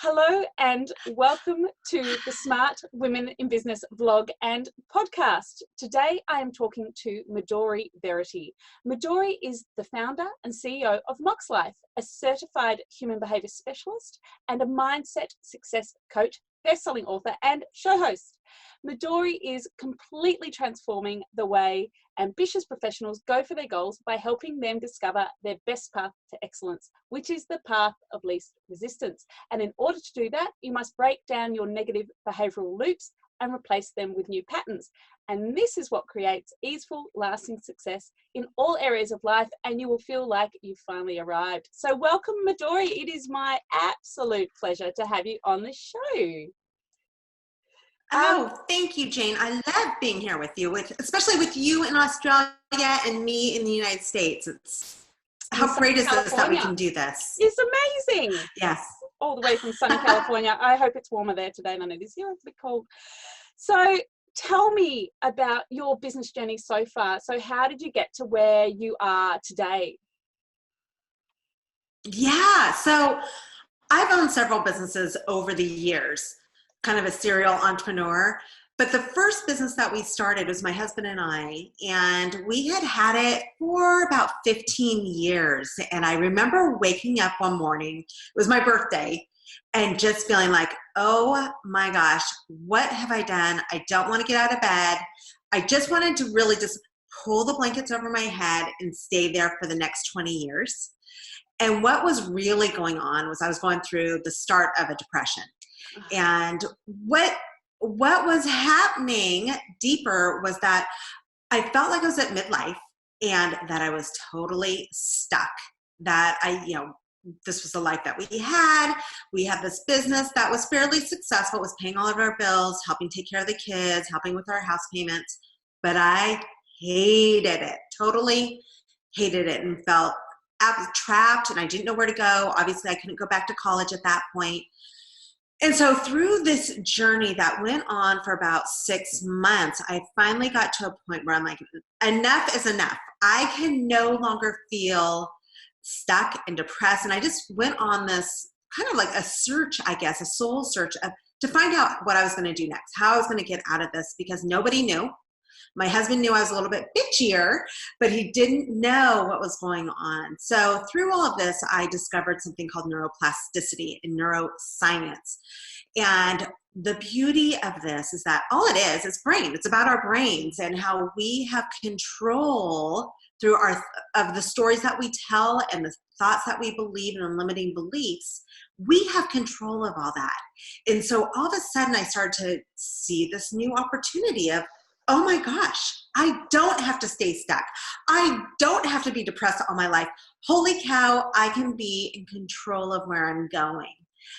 Hello and welcome to the Smart Women in Business vlog and podcast. Today I am talking to Midori Verity. Midori is the founder and CEO of Mox Life, a certified human behavior specialist and a mindset success coach, best-selling author and show host. Midori is completely transforming the way ambitious professionals go for their goals by helping them discover their best path to excellence, which is the path of least resistance. And in order to do that, you must break down your negative behavioural loops and replace them with new patterns. And this is what creates easeful, lasting success in all areas of life, and you will feel like you've finally arrived. So welcome, Midori. It is my absolute pleasure to have you on the show. Oh, thank you, Jane. I love being here with you, especially with you in Australia and me in the United States. How great is this that we can do this? It's amazing. Yes. All the way from sunny California. I hope it's warmer there today than it is here. It's a bit cold. So tell me about your business journey so far. So how did you get to where you are today? Yeah. So I've owned several businesses over the years, kind of a serial entrepreneur. But the first business that we started was my husband and we had it for about 15 years. And I remember waking up one morning, it was my birthday, and just feeling like, oh my gosh, what have I done? I don't want to get out of bed. I just wanted to really just pull the blankets over my head and stay there for the next 20 years. And what was really going on was I was going through the start of a depression. And what was happening deeper was that I felt like I was at midlife and that I was totally stuck, that this was the life that we had. We had this business that was fairly successful, was paying all of our bills, helping take care of the kids, helping with our house payments. But I hated it, totally hated it, and felt trapped, and I didn't know where to go. Obviously, I couldn't go back to college at that point. And so through this journey that went on for about 6 months, I finally got to a point where I'm like, enough is enough. I can no longer feel stuck and depressed. And I just went on this kind of like a search, I guess, a soul search to find out what I was going to do next, how I was going to get out of this, because nobody knew. My husband knew I was a little bit bitchier, but he didn't know what was going on. So through all of this, I discovered something called neuroplasticity and neuroscience. And the beauty of this is that all it is brain. It's about our brains and how we have control through of the stories that we tell and the thoughts that we believe and limiting beliefs. We have control of all that. And so all of a sudden I started to see this new opportunity of, oh my gosh, I don't have to stay stuck. I don't have to be depressed all my life. Holy cow, I can be in control of where I'm going.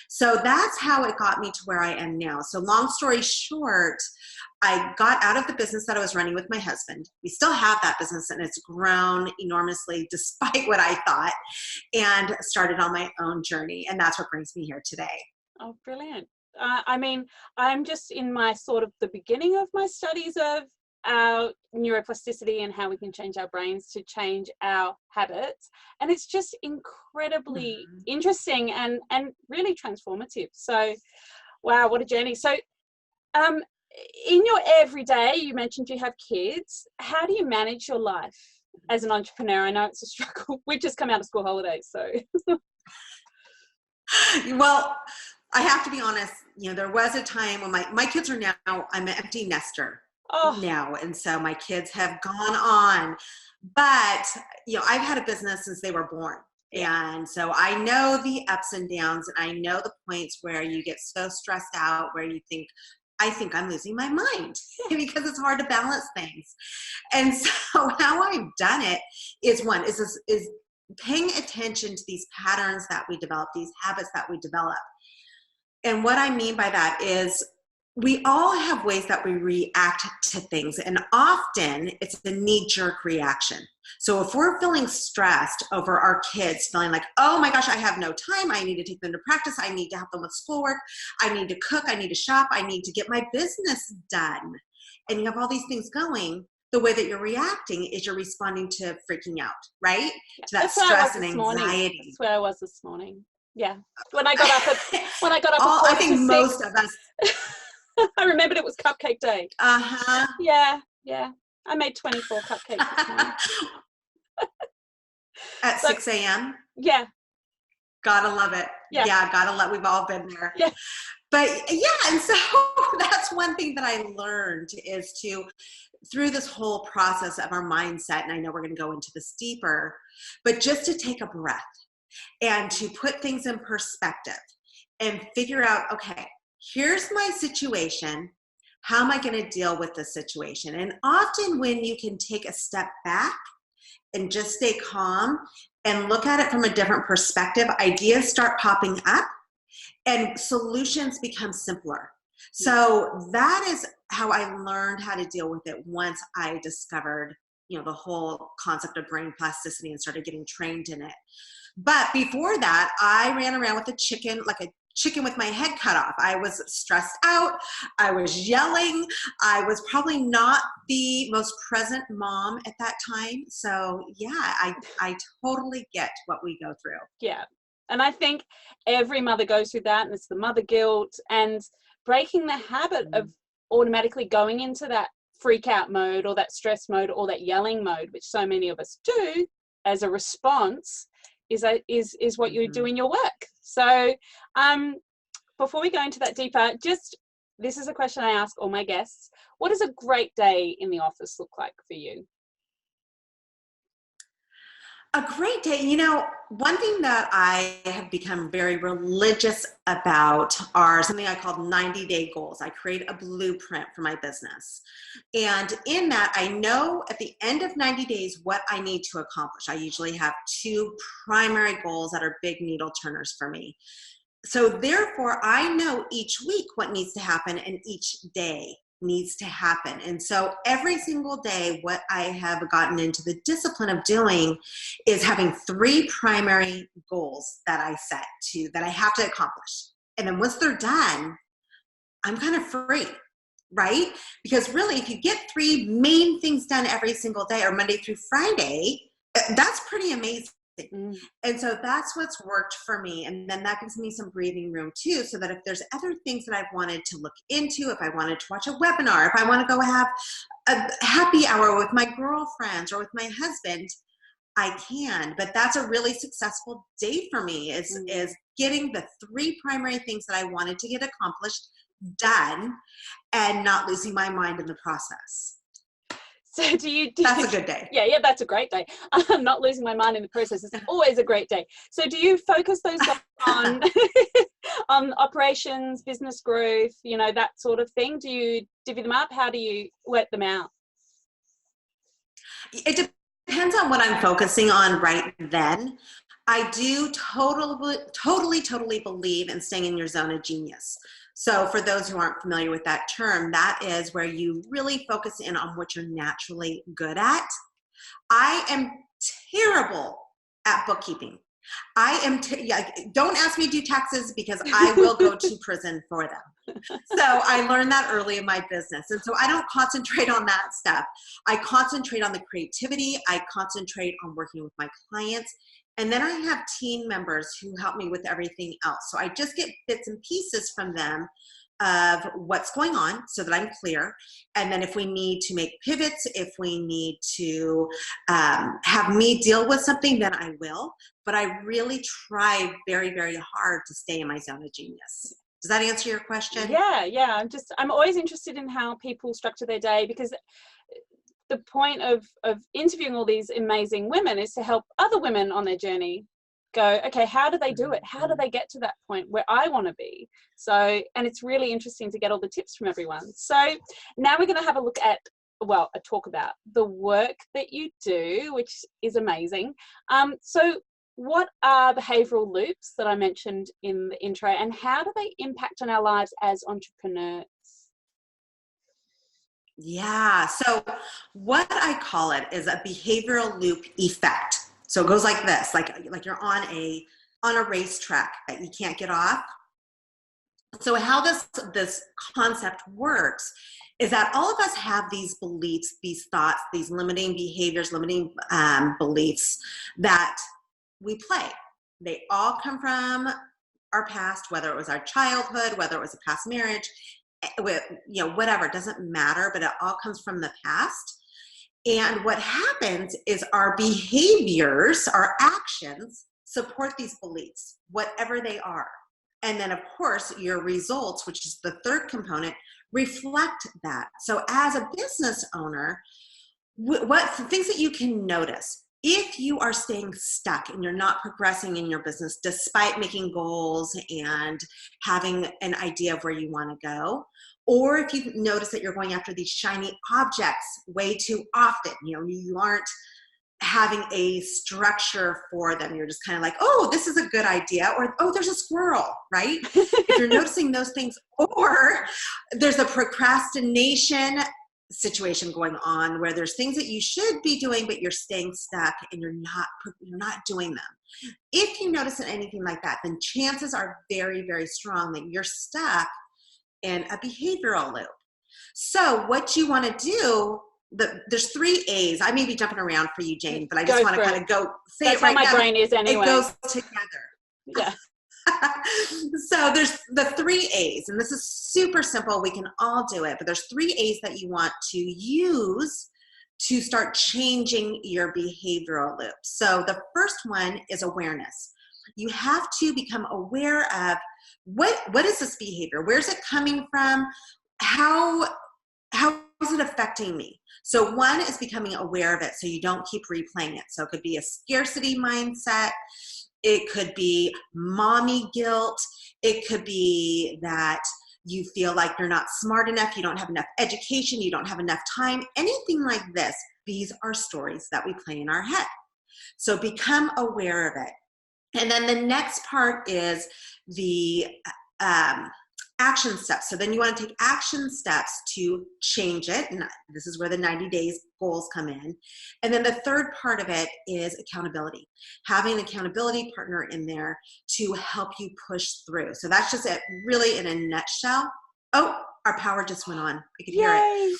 So that's how it got me to where I am now. So long story short, I got out of the business that I was running with my husband. We still have that business and it's grown enormously despite what I thought, and started on my own journey. And that's what brings me here today. Oh, brilliant. I mean, I'm just in my sort of the beginning of my studies of our neuroplasticity and how we can change our brains to change our habits. And it's just incredibly interesting and really transformative. So, wow, what a journey. So, in your everyday, you mentioned you have kids. How do you manage your life as an entrepreneur? I know it's a struggle. We've just come out of school holidays, so. Well, I have to be honest, there was a time when my kids are now, I'm an empty nester now. And so my kids have gone on, but, I've had a business since they were born. And so I know the ups and downs, and I know the points where you get so stressed out, where you think, I think I'm losing my mind because it's hard to balance things. And so how I've done it is paying attention to these patterns that we develop, these habits that we develop. And what I mean by that is we all have ways that we react to things, and often it's a knee-jerk reaction. So if we're feeling stressed over our kids, feeling like, oh my gosh, I have no time, I need to take them to practice, I need to help them with schoolwork, I need to cook, I need to shop, I need to get my business done, and you have all these things going, the way that you're reacting is you're responding to freaking out, right? To that stress and anxiety. That's where I was this morning. Yeah. When I got up at I quarter think to most 6, of us. I remembered it was cupcake day. Uh-huh. Yeah, yeah. I made 24 cupcakes this morning. At So 6 a.m. yeah, Gotta love it. yeah, Yeah, gotta love. We've all been there. yeah, But yeah, and so that's one thing that I learned is to, through this whole process of our mindset, and I know we're going to go into this deeper, but just to take a breath and to put things in perspective and figure out, okay, here's my situation. How am I going to deal with this situation? And often when you can take a step back and just stay calm and look at it from a different perspective, ideas start popping up and solutions become simpler. So that is how I learned how to deal with it once I discovered, the whole concept of brain plasticity and started getting trained in it. But before that, I ran around with a chicken with my head cut off. I was stressed out. I was yelling. I was probably not the most present mom at that time. So yeah, I totally get what we go through. yeah. And I think every mother goes through that, and it's the mother guilt and breaking the habit of automatically going into that freak out mode or that stress mode or that yelling mode, which so many of us do as a response, is what you do in your work. So before we go into that deeper, this is a question I ask all my guests. What does a great day in the office look like for you? A great day. One thing that I have become very religious about are something I call 90-day goals. I create a blueprint for my business. And in that, I know at the end of 90 days what I need to accomplish. I usually have 2 primary goals that are big needle turners for me. So therefore, I know each week what needs to happen and each day needs to happen. And so every single day, what I have gotten into the discipline of doing is having 3 primary goals that I set that I have to accomplish. And then once they're done, I'm kind of free, right? Because really, if you get 3 main things done every single day or Monday through Friday, that's pretty amazing. And so that's what's worked for me. And then that gives me some breathing room too, so that if there's other things that I've wanted to look into, if I wanted to watch a webinar, if I want to go have a happy hour with my girlfriends or with my husband, I can. But that's a really successful day for me is getting the 3 primary things that I wanted to get accomplished done and not losing my mind in the process. So that's a good day. Yeah, that's a great day. I'm not losing my mind in the process. It's always a great day. So do you focus those on on operations, business growth, that sort of thing? Do you divvy them up? How do you work them out? It depends on what I'm focusing on right then. I do totally believe in staying in your zone of genius. So for those who aren't familiar with that term, that is where you really focus in on what you're naturally good at. I am terrible at bookkeeping. Don't ask me to do taxes because I will go to prison for them. So I learned that early in my business. And so I don't concentrate on that stuff. I concentrate on the creativity. I concentrate on working with my clients. And then I have team members who help me with everything else. So I just get bits and pieces from them of what's going on so that I'm clear. And then if we need to make pivots, if we need to have me deal with something, then I will. But I really try very, very hard to stay in my zone of genius. Does that answer your question? Yeah. I'm always interested in how people structure their day, because the point of interviewing all these amazing women is to help other women on their journey go, okay, how do they do it? How do they get to that point where I want to be? So, and it's really interesting to get all the tips from everyone. So now we're going to have a look at, a talk about the work that you do, which is amazing. So what are behavioural loops that I mentioned in the intro, and how do they impact on our lives as entrepreneurs? Yeah, so what I call it is a behavioral loop effect. So it goes like this, like you're on a racetrack that you can't get off. So how this concept works is that all of us have these beliefs, these thoughts, these limiting behaviors, limiting beliefs that we play. They all come from our past, whether it was our childhood, whether it was a past marriage, whatever, it doesn't matter, but it all comes from the past. And what happens is our behaviors, our actions support these beliefs, whatever they are. And then, of course, your results, which is the third component, reflect that. So as a business owner, what things that you can notice if you are staying stuck and you're not progressing in your business despite making goals and having an idea of where you want to go, or if you notice that you're going after these shiny objects way too often, you aren't having a structure for them. You're just kind of like, oh, this is a good idea, or oh, there's a squirrel, right? If you're noticing those things, or there's a procrastination situation going on where there's things that you should be doing, but you're staying stuck and you're not doing them. If you notice anything like that, then chances are very, very strong that you're stuck in a behavioral loop. So what you want to do, there's 3 A's. I may be jumping around for you, Jane, but I just want to kind of go say That's it right now. That's how my brain is anyway. It goes together. Yeah. So there's the 3 A's, and this is super simple. We can all do it, but there's 3 A's that you want to use to start changing your behavioral loop. So the first one is awareness. You have to become aware of what is this behavior? Where's it coming from? How is it affecting me? So one is becoming aware of it so you don't keep replaying it. So it could be a scarcity mindset. It could be mommy guilt. It could be that you feel like you're not smart enough, you don't have enough education, you don't have enough time, anything like this. These are stories that we play in our head. So become aware of it. And then the next part is the action steps. So then you want to take action steps to change it. And this is where the 90 days goals come in. And then the third part of it is accountability. Having an accountability partner in there to help you push through. So that's just it, really in a nutshell. Oh, our power just went on. I could hear it.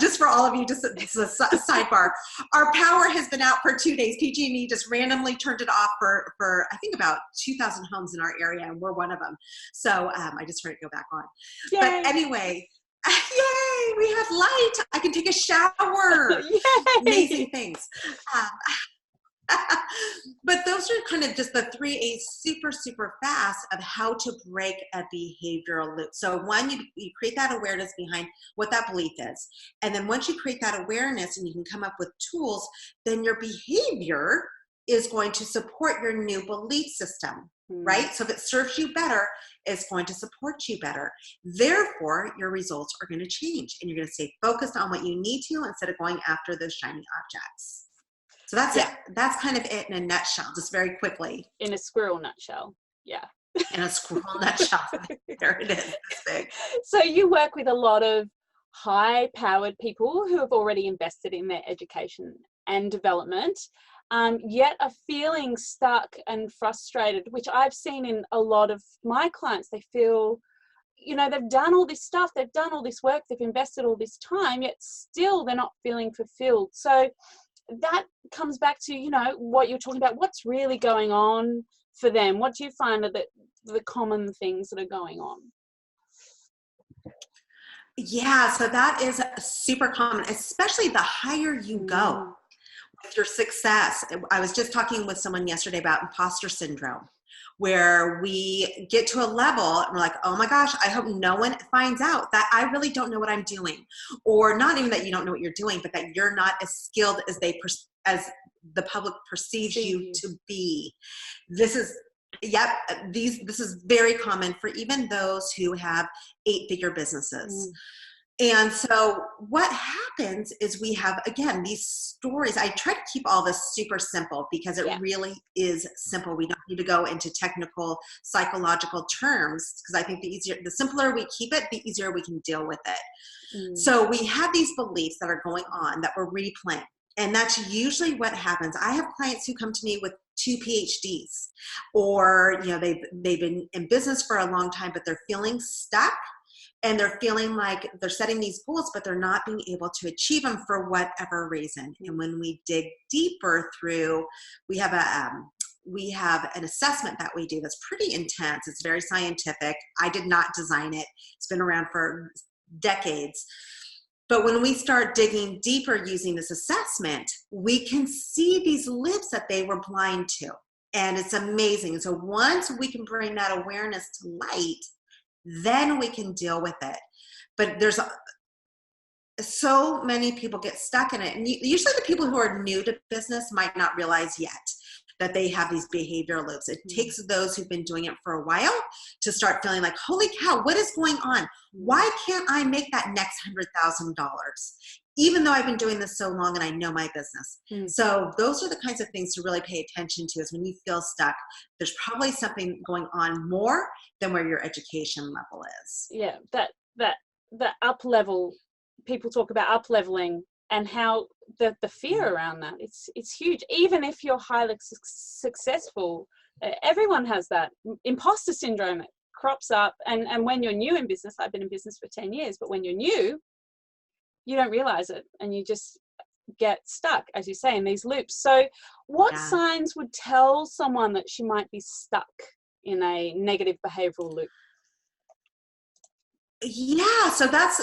Just for all of you, just a sidebar. Our power has been out for 2 days. PG&E just randomly turned it off for I think about 2,000 homes in our area, and we're one of them. So I just heard it go back on. Yay. But anyway, yay! We have light. I can take a shower. Amazing things. But those are kind of just the 3 A's super, super fast of how to break a behavioral loop. So one, you create that awareness behind what that belief is. And then once you create that awareness and you can come up with tools, then your behavior is going to support your new belief system, right? So if it serves you better, it's going to support you better. Therefore, your results are going to change and you're going to stay focused on what you need to instead of going after those shiny objects. So that's it. That's kind of it in a nutshell, just very quickly. In a squirrel nutshell. Yeah. In a squirrel nutshell. There it is. That's big. So you work with a lot of high-powered people who have already invested in their education and development, yet are feeling stuck and frustrated, which I've seen in a lot of my clients. They feel, they've done all this stuff, they've done all this work, they've invested all this time, yet still they're not feeling fulfilled. So that comes back to, what you're talking about. What's really going on for them? What do you find are the common things that are going on? Yeah, so that is super common, especially the higher you go with your success. I was just talking with someone yesterday about imposter syndrome, where we get to a level and we're like, oh my gosh, I hope no one finds out that I really don't know what I'm doing. Or not even that you don't know what you're doing, but that you're not as skilled as as the public perceives you to be. This is very common for even those who have 8-figure businesses. And so what happens is we have, again, these stories. I try to keep all this super simple because it really is simple. We don't need to go into technical psychological terms because I think the simpler we keep it, the easier we can deal with it. So we have these beliefs that are going on that we're replaying. And that's usually what happens. I have clients who come to me with 2 PhDs, or they've been in business for a long time, but they're feeling stuck and they're feeling like they're setting these goals, but they're not being able to achieve them for whatever reason. And when we dig deeper through, we have an assessment that we do that's pretty intense. It's very scientific. I did not design it. It's been around for decades. But when we start digging deeper using this assessment, we can see these lips that they were blind to. And it's amazing. So once we can bring that awareness to light, then we can deal with it. But there's so many people get stuck in it. And usually the people who are new to business might not realize yet that they have these behavioral loops. It takes those who've been doing it for a while to start feeling like, holy cow, what is going on? Why can't I make that next $100,000? Even though I've been doing this so long and I know my business. So those are the kinds of things to really pay attention to, is when you feel stuck, there's probably something going on more than where your education level is. Yeah, that up level, people talk about up leveling and how the fear around that, it's huge. Even if you're highly successful, everyone has that imposter syndrome that crops up. And when you're new in business, I've been in business for 10 years, but when you're new, you don't realize it and you just get stuck, as you say, in these loops. So what signs would tell someone that she might be stuck in a negative behavioral loop? Yeah, so that's,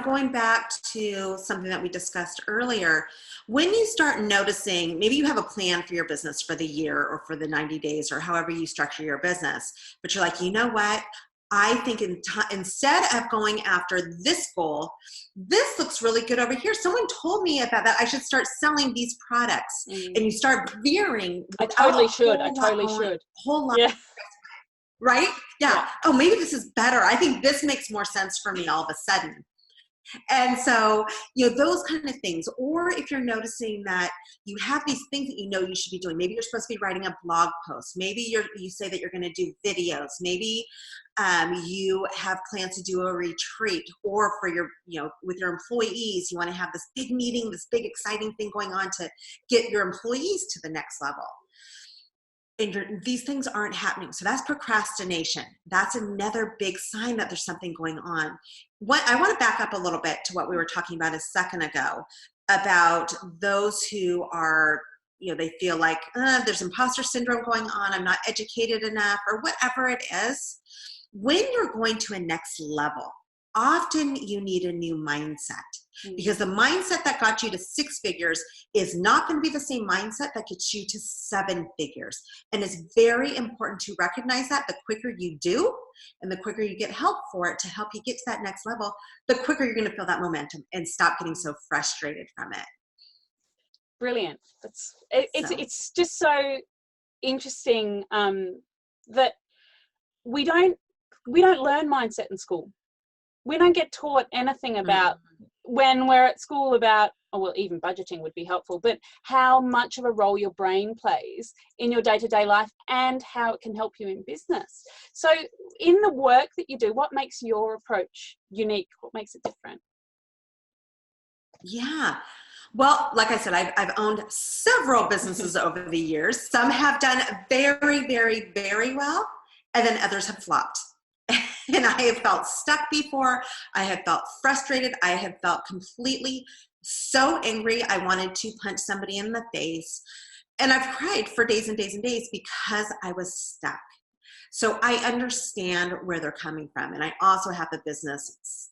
going back to something that we discussed earlier. When you start noticing, maybe you have a plan for your business for the year or for the 90 days or however you structure your business, but you're like, you know what? I think instead of going after this goal, this looks really good over here. Someone told me about that. I should start selling these products. And you start veering. I totally should. Whole lot. Yeah. Right? Yeah. Oh, maybe this is better. I think this makes more sense for me all of a sudden. And so, those kind of things. Or if you're noticing that you have these things that you should be doing. Maybe you're supposed to be writing a blog post. Maybe you say that you're going to do videos. Maybe you have plans to do a retreat, or for your, with your employees, you want to have this big meeting, this big exciting thing going on to get your employees to the next level. And these things aren't happening. So that's procrastination. That's another big sign that there's something going on. I want to back up a little bit to what we were talking about a second ago about those who are, they feel like there's imposter syndrome going on. I'm not educated enough, or whatever it is. When you're going to a next level, often you need a new mindset, because the mindset that got you to 6 figures is not going to be the same mindset that gets you to 7 figures. And it's very important to recognize that. The quicker you do, and the quicker you get help for it to help you get to that next level, the quicker you're going to feel that momentum and stop getting so frustrated from it. Brilliant. It's just so interesting that we don't learn mindset in school. We don't get taught anything about when we're at school about, even budgeting would be helpful, but how much of a role your brain plays in your day-to-day life and how it can help you in business. So in the work that you do, what makes your approach unique? What makes it different? Yeah. Well, like I said, I've owned several businesses over the years. Some have done very, very, very well, and then others have flopped. And I have felt stuck before. I have felt frustrated. I have felt completely so angry. I wanted to punch somebody in the face. And I've cried for days and days and days because I was stuck. So I understand where they're coming from. And I also have the business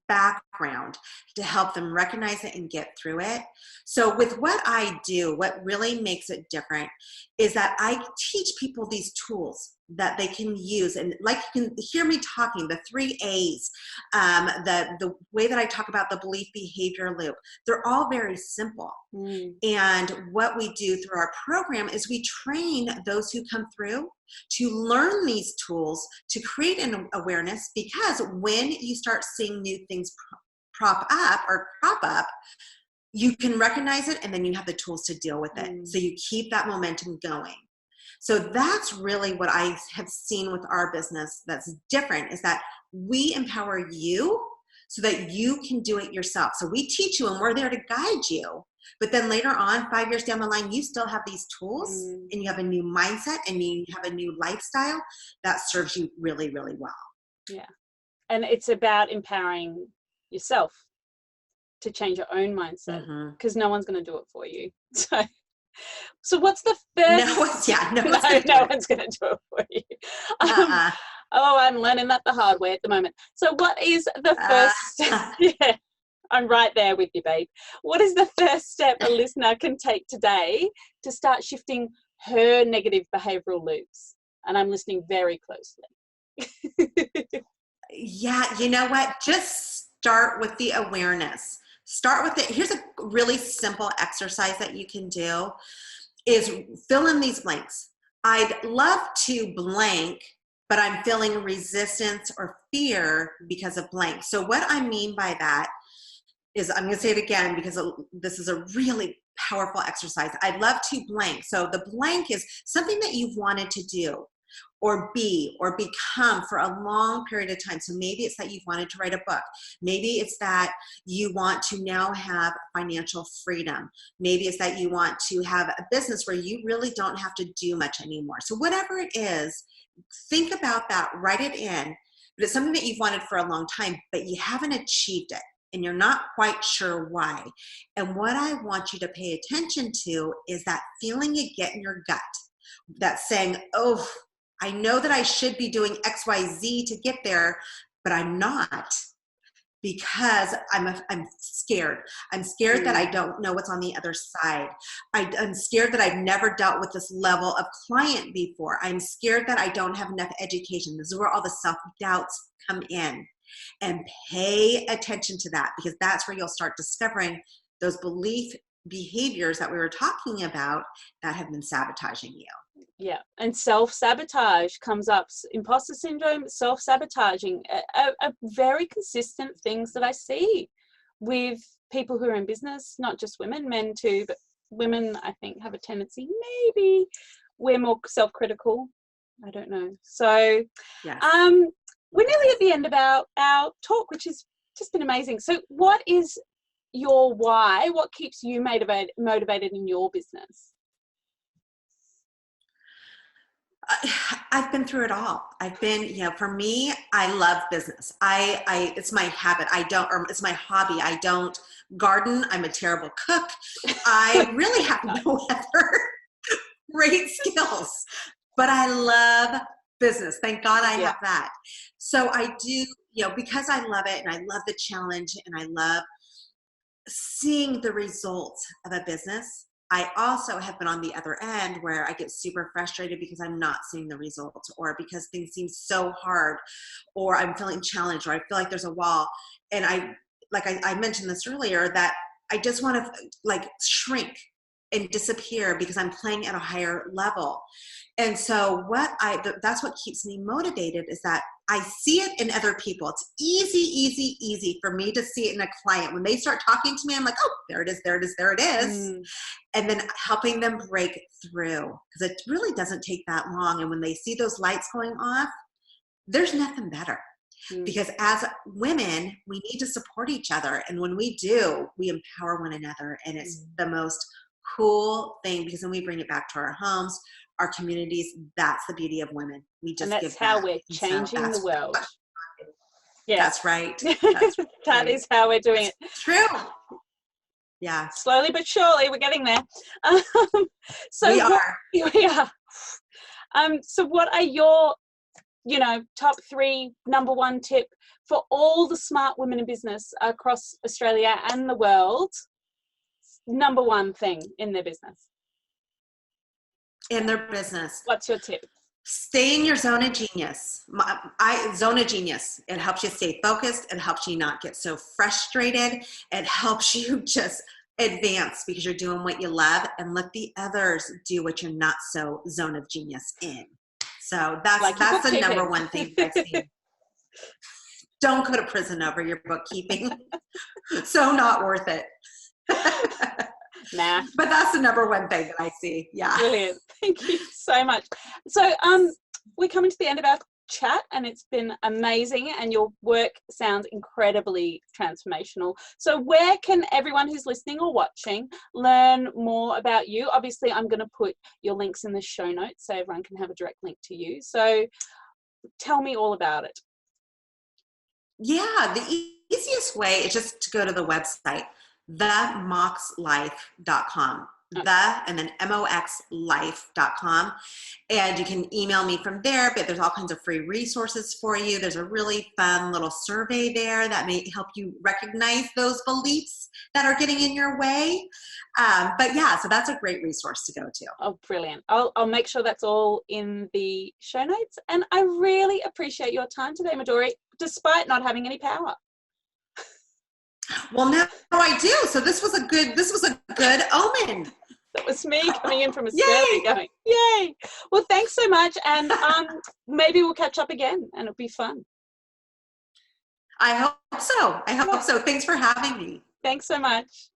background to help them recognize it and get through it. So with what I do, what really makes it different is that I teach people these tools that they can use. And like you can hear me talking, the 3 A's, the way that I talk about the belief behavior loop, they're all very simple. And what we do through our program is we train those who come through to learn these tools to create an awareness, because when you start seeing new things crop up, you can recognize it, and then you have the tools to deal with it. So you keep that momentum going. So that's really what I have seen with our business that's different, is that we empower you so that you can do it yourself. So we teach you and we're there to guide you. But then later on, 5 years down the line, you still have these tools and you have a new mindset and you have a new lifestyle that serves you really, really well. Yeah. And it's about empowering yourself to change your own mindset, because no one's going to do it for you. So what's the first? No one's going to do it for you. I'm learning that the hard way at the moment. So what is the first step? Yeah, I'm right there with you, babe. What is the first step a listener can take today to start shifting her negative behavioural loops? And I'm listening very closely. Yeah, you know what? Just start with the awareness. Start with it. Here's a really simple exercise that you can do is fill in these blanks. I'd love to blank, but I'm feeling resistance or fear because of blank. So what I mean by that is, I'm going to say it again because this is a really powerful exercise. I'd love to blank. So the blank is something that you've wanted to do or be or become for a long period of time. So maybe it's that you've wanted to write a book. Maybe it's that you want to now have financial freedom. Maybe it's that you want to have a business where you really don't have to do much anymore. So whatever it is, think about that, write it in. But it's something that you've wanted for a long time, but you haven't achieved it and you're not quite sure why. And what I want you to pay attention to is that feeling you get in your gut that's saying, oh, I know that I should be doing X, Y, Z to get there, but I'm not because I'm scared. I'm scared that I don't know what's on the other side. I'm scared that I've never dealt with this level of client before. I'm scared that I don't have enough education. This is where all the self-doubts come in. And pay attention to that, because that's where you'll start discovering those behaviors that we were talking about that have been sabotaging you. Yeah, and self-sabotage comes up. Imposter syndrome, self-sabotaging, are very consistent things that I see with people who are in business, not just women, men too, but women, I think, have a tendency, maybe we're more self-critical. I don't know. So yes. We're nearly at the end of our talk, which has just been amazing. So what is your why? What keeps you motivated in your business? I've been through it all. I've been, for me, I love business. It's my habit. It's my hobby. I don't garden. I'm a terrible cook. I really have no other great skills, but I love business. Thank God I have that. So I do, because I love it and I love the challenge and I love seeing the results of a business. I also have been on the other end where I get super frustrated because I'm not seeing the results, or because things seem so hard, or I'm feeling challenged, or I feel like there's a wall. And I mentioned this earlier, that I just want to shrink and disappear because I'm playing at a higher level. And so that's what keeps me motivated, is that I see it in other people. It's easy for me to see it in a client. When they start talking to me, I'm like, oh, there it is. And then helping them break through, because it really doesn't take that long. And when they see those lights going off, there's nothing better. Because as women, we need to support each other. And when we do, we empower one another. And it's the most cool thing, because then we bring it back to our homes, our communities. That's the beauty of women. We just and that's how we're changing the world. Yeah, that's right. That is how we're doing it. True. Yeah. Slowly but surely, we're getting there. So we are. So what are your, top 3, number 1 tip for all the smart women in business across Australia and the world? Number 1 thing in their business. What's your tip? Stay in your zone of genius. Zone of genius. It helps you stay focused. It helps you not get so frustrated. It helps you just advance because you're doing what you love, and let the others do what you're not so zone of genius in. So that's the number 1 thing I've seen. Don't go to prison over your bookkeeping. So not worth it. Nah. But that's the number 1 thing that I see. Yeah. Brilliant. Thank you so much. So we're coming to the end of our chat, and it's been amazing, and your work sounds incredibly transformational. So where can everyone who's listening or watching learn more about you? Obviously, I'm going to put your links in the show notes so everyone can have a direct link to you. So tell me all about it. Yeah, the easiest way is just to go to the website, themoxlife.com. And then moxlife.com. And you can email me from there, but there's all kinds of free resources for you. There's a really fun little survey there that may help you recognize those beliefs that are getting in your way. But yeah, so that's a great resource to go to. Oh, brilliant. I'll make sure that's all in the show notes. And I really appreciate your time today, Midori, despite not having any power. Well, now I do. So this was a good omen. That was me coming in from Australia going, yay. Well, thanks so much. And maybe we'll catch up again and it'll be fun. I hope so. Thanks for having me. Thanks so much.